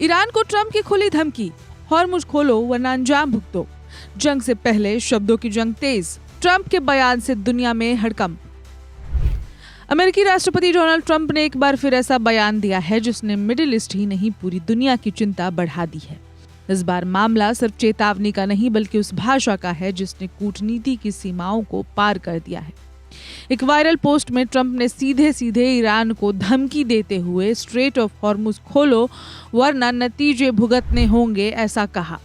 Iran को Trump की खुली धमकी, हॉर्मुज खोलो वरना अंजाम भुगतो। जंग से पहले शब्दों की जंग तेज, ट्रंप के बयान से दुनिया में हड़कंप। अमेरिकी राष्ट्रपति डोनाल्ड ट्रंप ने एक बार फिर ऐसा बयान दिया है जिसने मिडिल ईस्ट ही नहीं पूरी दुनिया की चिंता बढ़ा दी है। इस बार मामला सिर्फ चेतावनी का नहीं बल्कि उस भाषा का है जिसने कूटनीति की सीमाओं को पार कर दिया है। एक वायरल पोस्ट में ट्रंप ने सीधे सीधे ईरान को धमकी देते हुए स्ट्रेट ऑफ हॉर्मुज खोलो वरना नतीजे भुगतने होंगे ऐसा कहा।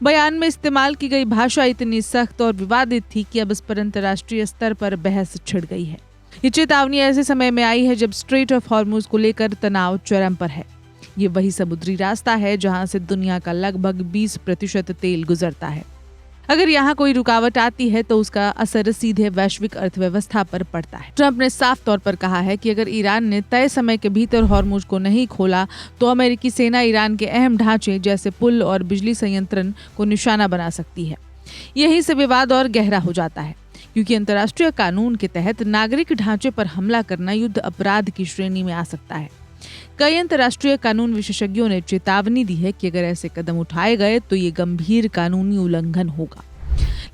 बयान में इस्तेमाल की गई भाषा इतनी सख्त और विवादित थी कि अब इस पर अंतर्राष्ट्रीय स्तर पर बहस छिड़ गई है। ये चेतावनी ऐसे समय में आई है जब स्ट्रेट ऑफ हॉर्मुज को लेकर तनाव चरम पर है। ये वही समुद्री रास्ता है जहां से दुनिया का लगभग 20% तेल गुजरता है। अगर यहाँ कोई रुकावट आती है तो उसका असर सीधे वैश्विक अर्थव्यवस्था पर पड़ता है। ट्रंप ने साफ तौर पर कहा है कि अगर ईरान ने तय समय के भीतर हॉर्मुज को नहीं खोला तो अमेरिकी सेना ईरान के अहम ढांचे जैसे पुल और बिजली संयंत्रण को निशाना बना सकती है। यहीं से विवाद और गहरा हो जाता है क्योंकि अंतर्राष्ट्रीय कानून के तहत नागरिक ढांचे पर हमला करना युद्ध अपराध की श्रेणी में आ सकता है। कई अंतर्राष्ट्रीय कानून विशेषज्ञों ने चेतावनी दी है कि अगर ऐसे कदम उठाए गए तो ये गंभीर कानूनी उल्लंघन होगा।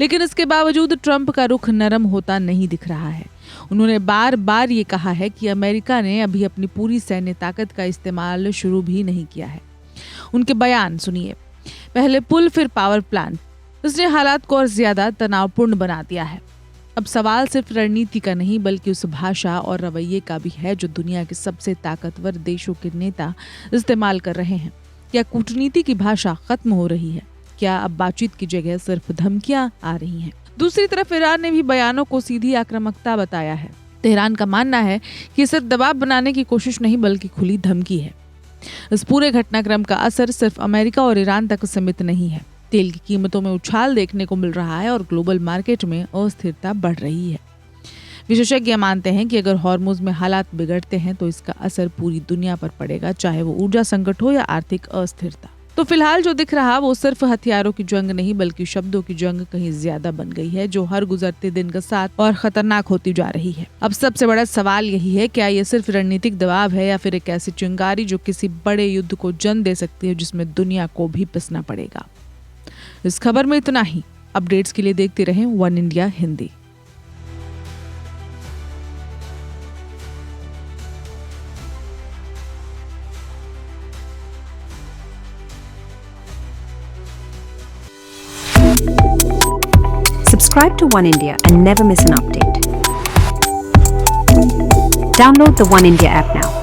लेकिन इसके बावजूद ट्रंप का रुख नरम होता नहीं दिख रहा है। उन्होंने बार बार ये कहा है कि अमेरिका ने अभी अपनी पूरी सैन्य ताकत का इस्तेमाल शुरू भी नहीं किया है। उनके बयान सुनिए, पहले पुल फिर पावर प्लांट। इसने हालात को और ज्यादा तनावपूर्ण बना दिया है। अब सवाल सिर्फ रणनीति का नहीं बल्कि उस भाषा और रवैये का भी है जो दुनिया के सबसे ताकतवर देशों के नेता इस्तेमाल कर रहे हैं। क्या कूटनीति की भाषा खत्म हो रही है? क्या अब बातचीत की जगह सिर्फ धमकियां आ रही हैं? दूसरी तरफ ईरान ने भी बयानों को सीधी आक्रामकता बताया है। तेहरान का मानना है कि सिर्फ दबाव बनाने की कोशिश नहीं बल्कि खुली धमकी है। इस पूरे घटनाक्रम का असर सिर्फ अमेरिका और ईरान तक सीमित नहीं है। तेल की कीमतों में उछाल देखने को मिल रहा है और ग्लोबल मार्केट में अस्थिरता बढ़ रही है। विशेषज्ञ मानते हैं कि अगर हॉर्मुज में हालात बिगड़ते हैं तो इसका असर पूरी दुनिया पर पड़ेगा, चाहे वो ऊर्जा संकट हो या आर्थिक अस्थिरता। तो फिलहाल जो दिख रहा वो सिर्फ हथियारों की जंग नहीं बल्कि शब्दों की जंग कहीं ज्यादा बन गई है जो हर गुजरते दिन के साथ और खतरनाक होती जा रही है। अब सबसे बड़ा सवाल यही है, क्या ये सिर्फ रणनीतिक दबाव है या फिर एक ऐसी चिंगारी जो किसी बड़े युद्ध को जन्म दे सकती है जिसमें दुनिया को भी पिसना पड़ेगा। इस खबर में इतना ही। अपडेट्स के लिए देखते रहें one India Hindi. Subscribe to One India and never miss an update. Download the One India app now.